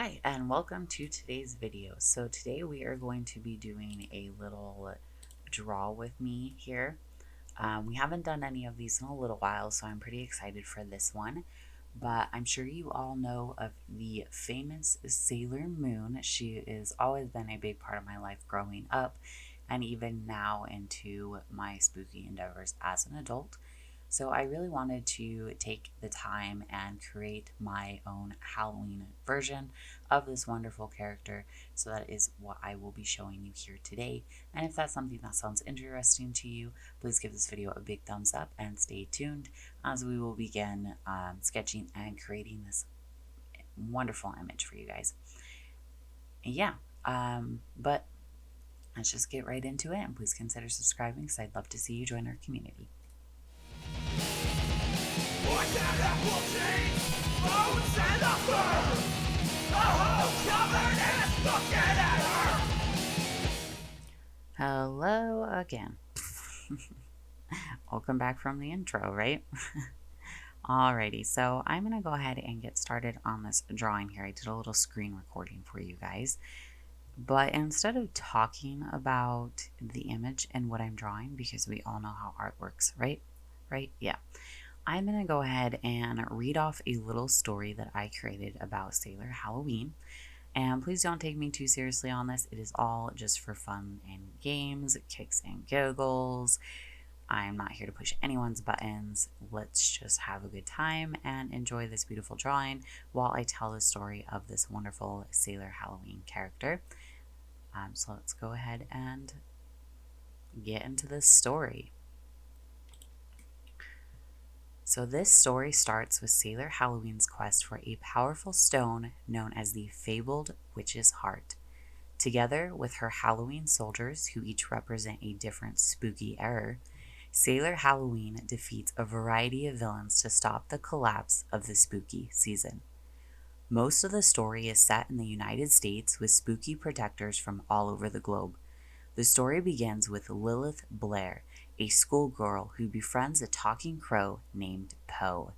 Hi, and welcome to today's video. So today we are going to be doing a little draw with me here. We haven't done any of these in a little while, so I'm pretty excited for this one. But I'm sure you all know of the famous Sailor Moon. She has always been a big part of my life growing up, and even now into my spooky endeavors as an adult. So I really wanted to take the time and create my own Halloween version of this wonderful character. So that is what I will be showing you here today. And if that's something that sounds interesting to you, please give this video a big thumbs up and stay tuned as we will begin sketching and creating this wonderful image for you guys. Yeah, but let's just get right into it, and please consider subscribing because I'd love to see you join our community. Hello again. Welcome back from the intro, right? Alrighty, so I'm going to go ahead and get started on this drawing here. I did a little screen recording for you guys. But instead of talking about the image and what I'm drawing, because we all know how art works, right? Right? Yeah. I'm going to go ahead and read off a little story that I created about Sailor Halloween. And please don't take me too seriously on this. It is all just for fun and games, kicks and giggles. I'm not here to push anyone's buttons. Let's just have a good time and enjoy this beautiful drawing while I tell the story of this wonderful Sailor Halloween character. So let's go ahead and get into this story. So this story starts with Sailor Halloween's quest for a powerful stone known as the fabled witch's heart. Together with her Halloween soldiers, who each represent a different spooky era, Sailor Halloween defeats a variety of villains to stop the collapse of the spooky season. Most of the story is set in the United States with spooky protectors from all over the globe. The story begins with Lilith Blair, a schoolgirl who befriends a talking crow named Poe.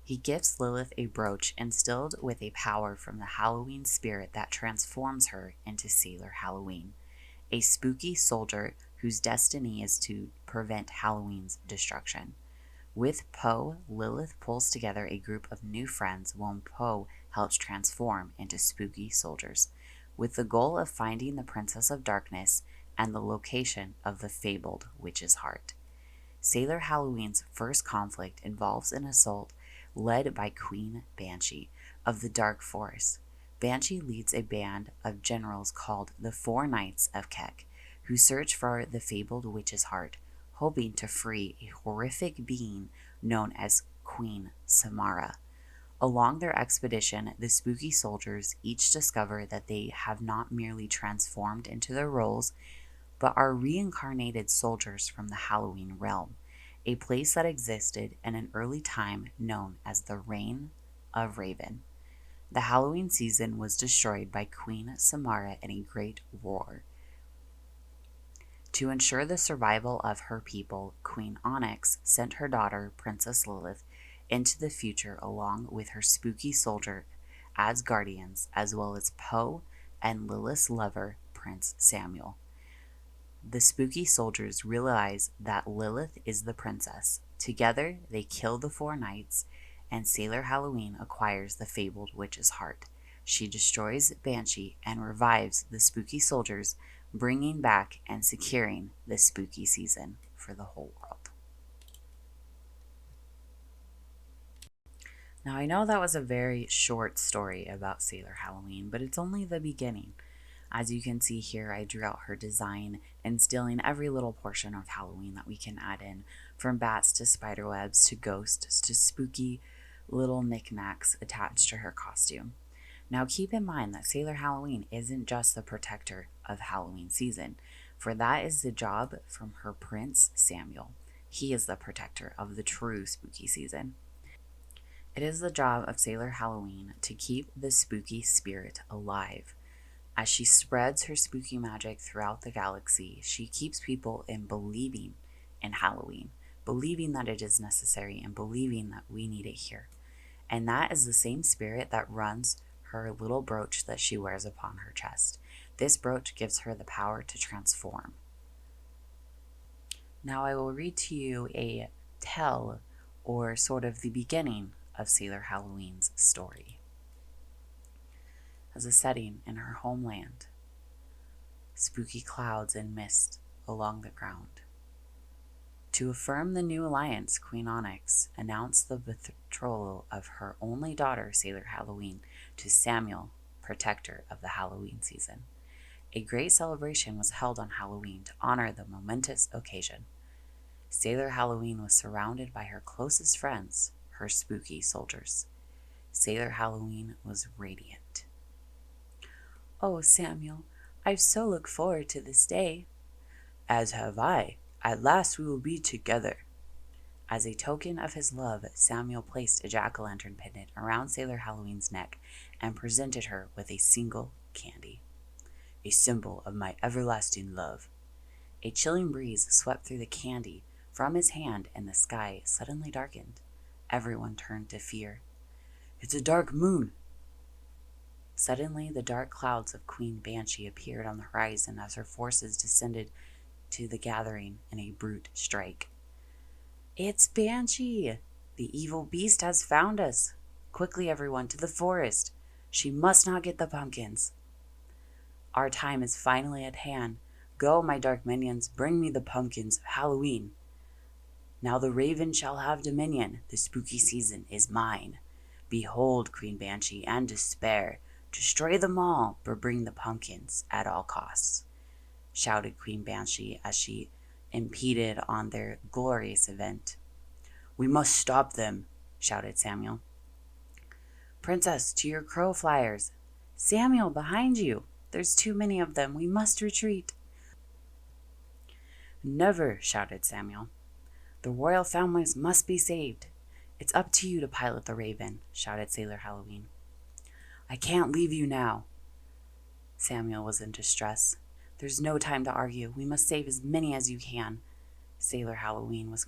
He gifts Lilith a brooch instilled with a power from the Halloween spirit that transforms her into Sailor Halloween, a spooky soldier whose destiny is to prevent Halloween's destruction. With Poe, Lilith pulls together a group of new friends whom Poe helps transform into spooky soldiers, with the goal of finding the Princess of Darkness and the location of the fabled witch's heart. Sailor Halloween's first conflict involves an assault led by Queen Banshee of the Dark Forest. Banshee leads a band of generals called the Four Knights of Kek, who search for the fabled witch's heart, hoping to free a horrific being known as Queen Samara. Along their expedition, the spooky soldiers each discover that they have not merely transformed into their roles, but are reincarnated soldiers from the Halloween realm, a place that existed in an early time known as the Reign of Raven. The Halloween season was destroyed by Queen Samara in a great war. To ensure the survival of her people, Queen Onyx sent her daughter, Princess Lilith, into the future along with her spooky soldier as guardians, as well as Poe and Lilith's lover, Prince Samuel. The spooky soldiers realize that Lilith is the princess. Together, they kill the four knights, and Sailor Halloween acquires the fabled witch's heart. She destroys Banshee and revives the spooky soldiers, bringing back and securing the spooky season for the whole world. Now, I know that was a very short story about Sailor Halloween, but it's only the beginning. As you can see here, I drew out her design, instilling every little portion of Halloween that we can add in, from bats to spiderwebs to ghosts to spooky little knickknacks attached to her costume. Now keep in mind that Sailor Halloween isn't just the protector of Halloween season, for that is the job from her Prince Samuel. He is the protector of the true spooky season. It is the job of Sailor Halloween to keep the spooky spirit alive. As she spreads her spooky magic throughout the galaxy, she keeps people in believing in Halloween, believing that it is necessary and believing that we need it here. And that is the same spirit that runs her little brooch that she wears upon her chest. This brooch gives her the power to transform. Now I will read to you a tell, or sort of the beginning of Sailor Halloween's story. As a setting in her homeland, spooky clouds and mist along the ground. To affirm the new alliance, Queen Onyx announced the betrothal of her only daughter, Sailor Halloween, to Samuel, protector of the Halloween season. A great celebration was held on Halloween to honor the momentous occasion. Sailor Halloween was surrounded by her closest friends, her spooky soldiers. Sailor Halloween was radiant. "Oh, Samuel, I've so looked forward to this day." "As have I. At last we will be together." As a token of his love, Samuel placed a jack-o'-lantern pendant around Sailor Halloween's neck and presented her with a single candy. "A symbol of my everlasting love." A chilling breeze swept through the candy from his hand, and the sky suddenly darkened. Everyone turned to fear. "It's a dark moon." Suddenly, the dark clouds of Queen Banshee appeared on the horizon as her forces descended to the gathering in a brute strike. "It's Banshee! The evil beast has found us! Quickly, everyone, to the forest! She must not get the pumpkins! Our time is finally at hand. Go, my dark minions, bring me the pumpkins of Halloween. Now the raven shall have dominion. The spooky season is mine. Behold, Queen Banshee, and despair. Destroy them all, but bring the pumpkins at all costs," shouted Queen Banshee as she impeded on their glorious event. "We must stop them," shouted Samuel. "Princess, to your crow flyers." "Samuel, behind you. There's too many of them. We must retreat." "Never," shouted Samuel. "The royal families must be saved." "It's up to you to pilot the raven," shouted Sailor Halloween. "I can't leave you now." Samuel was in distress. "There's no time to argue. We must save as many as you can." Sailor Halloween was.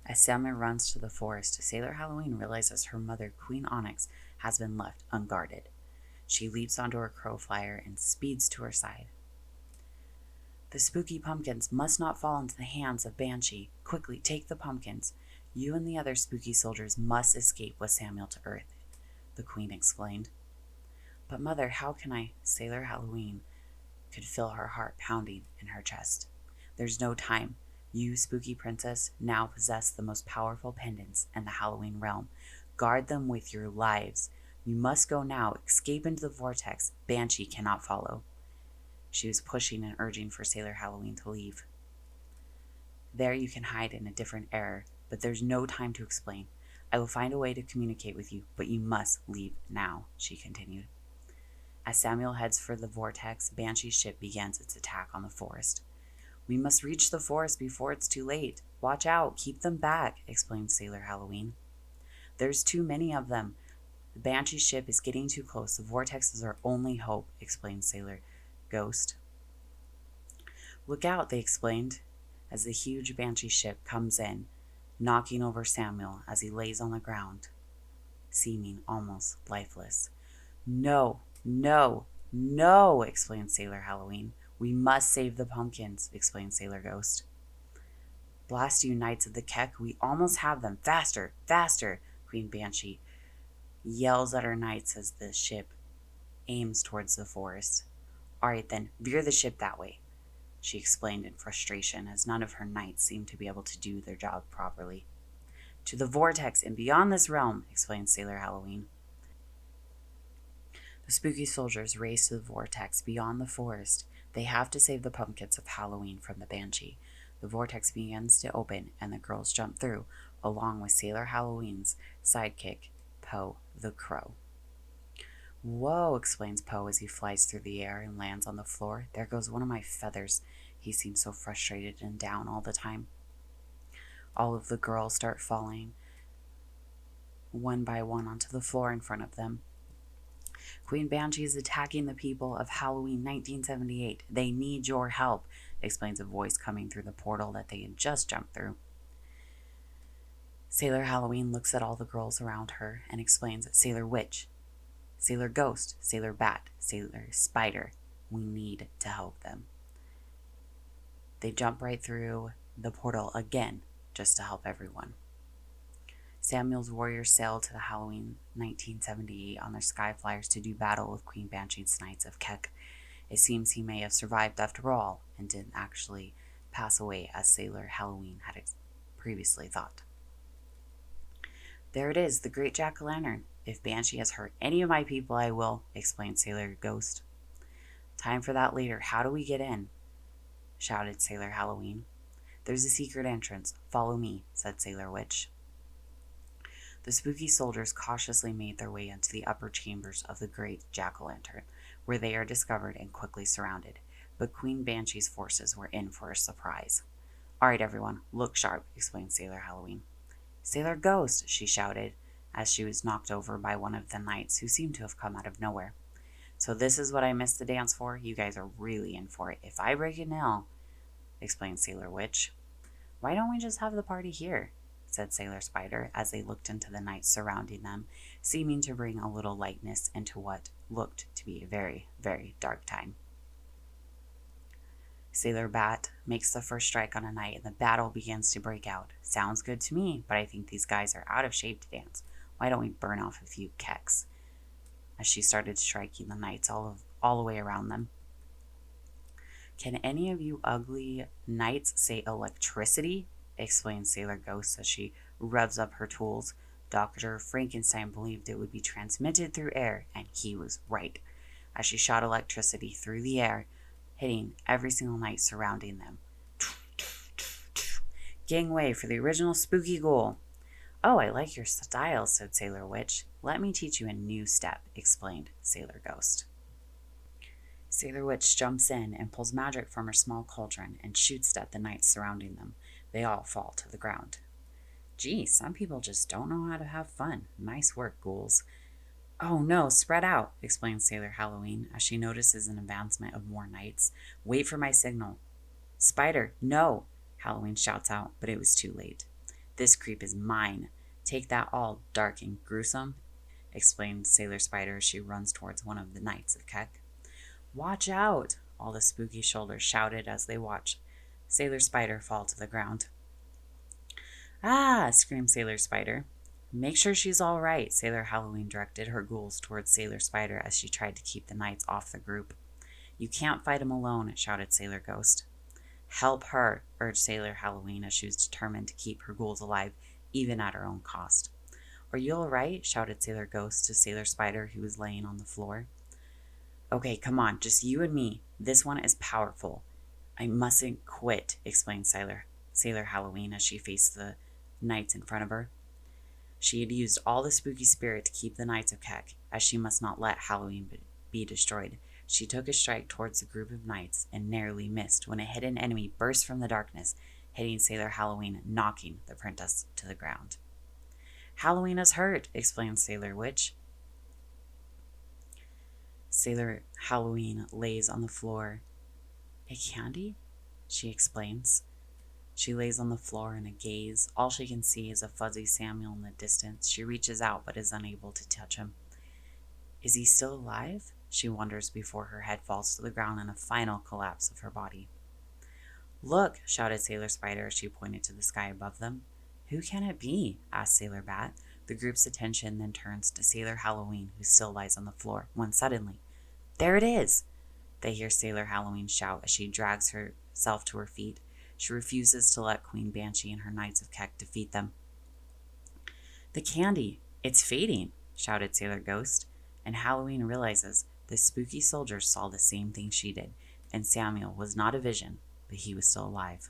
As Samuel runs to the forest, Sailor Halloween realizes her mother, Queen Onyx, has been left unguarded. She leaps onto her crow flyer and speeds to her side. "The spooky pumpkins must not fall into the hands of Banshee. Quickly, take the pumpkins. You and the other spooky soldiers must escape with Samuel to Earth," the Queen explained. "But Mother, how can I?" Sailor Halloween could feel her heart pounding in her chest. "There's no time. You, spooky princess, now possess the most powerful pendants in the Halloween realm. Guard them with your lives. You must go now. Escape into the vortex. Banshee cannot follow." She was pushing and urging for Sailor Halloween to leave. "There you can hide in a different era, but there's no time to explain. I will find a way to communicate with you, but you must leave now," she continued. As Samuel heads for the vortex, Banshee's ship begins its attack on the forest. "We must reach the forest before it's too late. Watch out, keep them back," explained Sailor Halloween. "There's too many of them. The Banshee ship is getting too close. The vortex is our only hope," explained Sailor Ghost. "Look out," they explained, as the huge Banshee ship comes in, knocking over Samuel as he lays on the ground, seeming almost lifeless. "No, no, no," explained Sailor Halloween. "We must save the pumpkins," explained Sailor Ghost. "Blast you, Knights of the Keck, we almost have them. Faster, faster," Queen Banshee yells at her knights as the ship aims towards the forest. "All right then, veer the ship that way," she explained in frustration, as none of her knights seemed to be able to do their job properly. "To the vortex and beyond this realm," explained Sailor Halloween. The spooky soldiers race to the vortex beyond the forest. They have to save the pumpkins of Halloween from the Banshee. The vortex begins to open, and the girls jump through, along with Sailor Halloween's sidekick, Poe the Crow. "Whoa," explains Poe as he flies through the air and lands on the floor. "There goes one of my feathers." He seems so frustrated and down all the time. All of the girls start falling one by one onto the floor in front of them. "Queen Banshee is attacking the people of Halloween 1978. They need your help," explains a voice coming through the portal that they had just jumped through. Sailor Halloween looks at all the girls around her and explains that Sailor Witch, Sailor Ghost, Sailor Bat, Sailor Spider, we need to help them. They jump right through the portal again just to help everyone. Samuel's warriors sailed to the Halloween 1978 on their sky flyers to do battle with Queen Banshee's Knights of Kek. It seems he may have survived after all and didn't actually pass away as Sailor Halloween had previously thought. There it is, the great jack-o'-lantern. If Banshee has hurt any of my people, I will, explained Sailor Ghost. Time for that later. How do we get in? Shouted Sailor Halloween. There's a secret entrance. Follow me, said Sailor Witch. The spooky soldiers cautiously made their way into the upper chambers of the great jack-o'-lantern, where they are discovered and quickly surrounded. But Queen Banshee's forces were in for a surprise. All right, everyone, look sharp, explained Sailor Halloween. Sailor Ghost, she shouted, as she was knocked over by one of the knights who seemed to have come out of nowhere. So this is what I missed the dance for? You guys are really in for it. If I break a nail, explained Sailor Witch. Why don't we just have the party here? Said Sailor Spider as they looked into the night surrounding them, seeming to bring a little lightness into what looked to be a very, very dark time. Sailor Bat makes the first strike on a knight and the battle begins to break out. Sounds good to me, but I think these guys are out of shape to dance. Why don't we burn off a few keks? As she started striking the knights all the way around them. Can any of you ugly knights say electricity? Explained Sailor Ghost as she revs up her tools. Dr. Frankenstein believed it would be transmitted through air, and he was right, as she shot electricity through the air, hitting every single knight surrounding them. Gangway for the original spooky ghoul. Oh, I like your style, said Sailor Witch. Let me teach you a new step, explained Sailor Ghost. Sailor Witch jumps in and pulls magic from her small cauldron and shoots at the knights surrounding them. They all fall to the ground. Gee, some people just don't know how to have fun. Nice work, ghouls. Oh no, spread out, explains Sailor Halloween as she notices an advancement of more knights. Wait for my signal. Spider, no, Halloween shouts out, but it was too late. This creep is mine. Take that all dark and gruesome, explained Sailor Spider as she runs towards one of the Knights of Kek. Watch out, all the spooky shoulders shouted as they watched Sailor Spider fall to the ground. Ah, screamed Sailor Spider. Make sure she's all right, Sailor Halloween directed her ghouls towards Sailor Spider as she tried to keep the knights off the group. You can't fight him alone, shouted Sailor Ghost. Help her, urged Sailor Halloween as she was determined to keep her ghouls alive, even at her own cost. Are you all right? Shouted Sailor Ghost to Sailor Spider, who was laying on the floor. Okay, come on, just you and me. This one is powerful. I mustn't quit, explained Sailor Halloween as she faced the knights in front of her. She had used all the spooky spirit to keep the Knights of Kek, as she must not let Halloween be destroyed. She took a strike towards the group of knights and narrowly missed when a hidden enemy burst from the darkness, hitting Sailor Halloween, knocking the princess to the ground. Halloween is hurt, explained Sailor Witch. Sailor Halloween lays on the floor. A candy? She explains. She lays on the floor in a gaze. All she can see is a fuzzy Samuel in the distance. She reaches out but is unable to touch him. Is he still alive? She wonders before her head falls to the ground in a final collapse of her body. Look, shouted Sailor Spider as she pointed to the sky above them. Who can it be? Asked Sailor Bat. The group's attention then turns to Sailor Halloween, who still lies on the floor, when suddenly, there it is! They hear Sailor Halloween shout as she drags herself to her feet. She refuses to let Queen Banshee and her Knights of Kek defeat them. The candy! It's fading! Shouted Sailor Ghost, and Halloween realizes the spooky soldiers saw the same thing she did, and Samuel was not a vision, but he was still alive.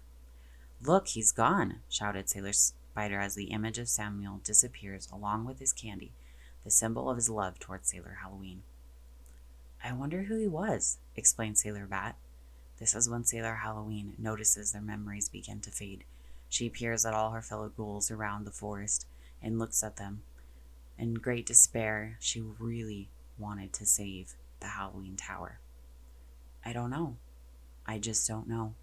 Look, he's gone! Shouted Sailor Spider as the image of Samuel disappears along with his candy, the symbol of his love towards Sailor Halloween. I wonder who he was, explained Sailor Bat. This is when Sailor Halloween notices their memories begin to fade. She peers at all her fellow ghouls around the forest and looks at them. In great despair, she really wanted to save the Halloween Tower. I don't know. I just don't know,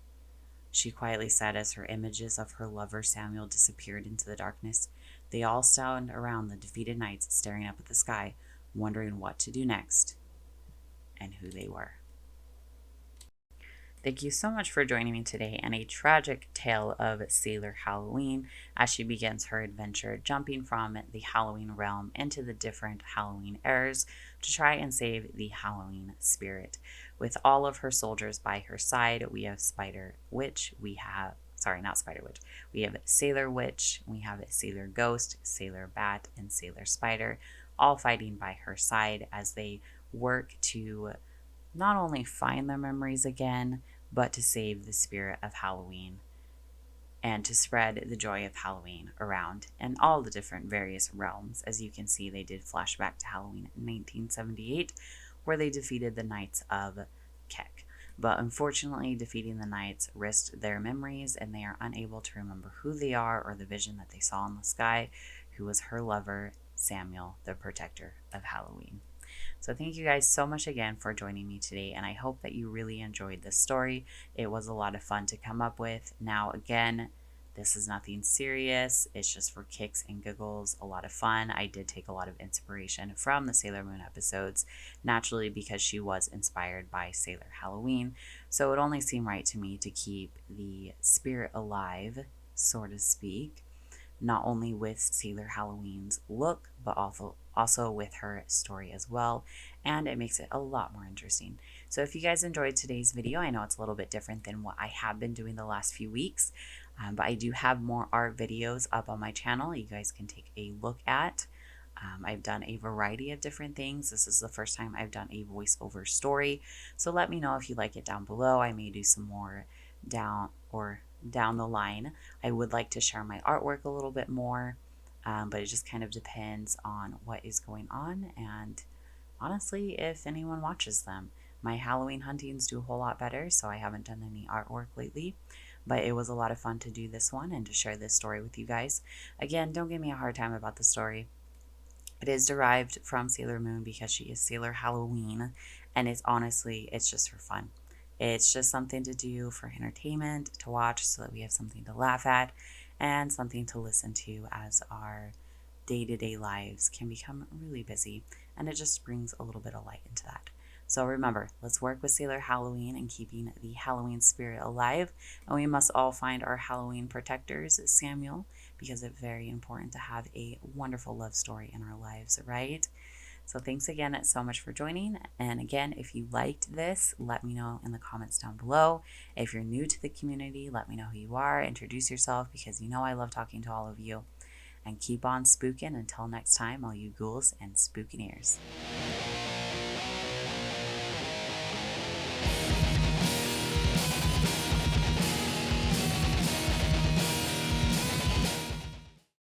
she quietly said as her images of her lover Samuel disappeared into the darkness. They all stand around the defeated knights, staring up at the sky, wondering what to do next and who they were. Thank you so much for joining me today in a tragic tale of Sailor Halloween as she begins her adventure jumping from the Halloween realm into the different Halloween eras to try and save the Halloween spirit. With all of her soldiers by her side, we have Spider Witch, we have not Spider Witch. We have Sailor Witch, we have Sailor Ghost, Sailor Bat, and Sailor Spider, all fighting by her side as they work to not only find their memories again, but to save the spirit of Halloween and to spread the joy of Halloween around in all the different various realms. As you can see, they did flash back to Halloween in 1978, where they defeated the Knights of Kek. But unfortunately, defeating the Knights risked their memories, and they are unable to remember who they are or the vision that they saw in the sky, who was her lover, Samuel, the protector of Halloween. So thank you guys so much again for joining me today, and I hope that you really enjoyed this story. It was a lot of fun to come up with. Now again, this is nothing serious. It's just for kicks and giggles, a lot of fun. I did take a lot of inspiration from the Sailor Moon episodes, naturally because she was inspired by Sailor Halloween. So it only seemed right to me to keep the spirit alive, so to speak, not only with Sailor Halloween's look, but also with her story as well, and it makes it a lot more interesting. So if you guys enjoyed today's video, I know it's a little bit different than what I have been doing the last few weeks, but I do have more art videos up on my channel you guys can take a look at. I've done a variety of different things. This is the first time I've done a voiceover story, so let me know if you like it down below. I may do some more down the line. I would like to share my artwork a little bit more, but it just kind of depends on what is going on and honestly if anyone watches them. My Halloween huntings do a whole lot better, so I haven't done any artwork lately, but it was a lot of fun to do this one and to share this story with you guys. Again, don't give me a hard time about the story. It is derived from Sailor Moon because she is Sailor Halloween, and it's just for fun. It's just something to do for entertainment, to watch so that we have something to laugh at and something to listen to as our day-to-day lives can become really busy, and it just brings a little bit of light into that. So remember, let's work with Sailor Halloween and keeping the Halloween spirit alive, and we must all find our Halloween protectors, Samuel, because it's very important to have a wonderful love story in our lives, right? So thanks again so much for joining. And again, if you liked this, let me know in the comments down below. If you're new to the community, let me know who you are. Introduce yourself because you know I love talking to all of you. And keep on spooking until next time, all you ghouls and spookaneers.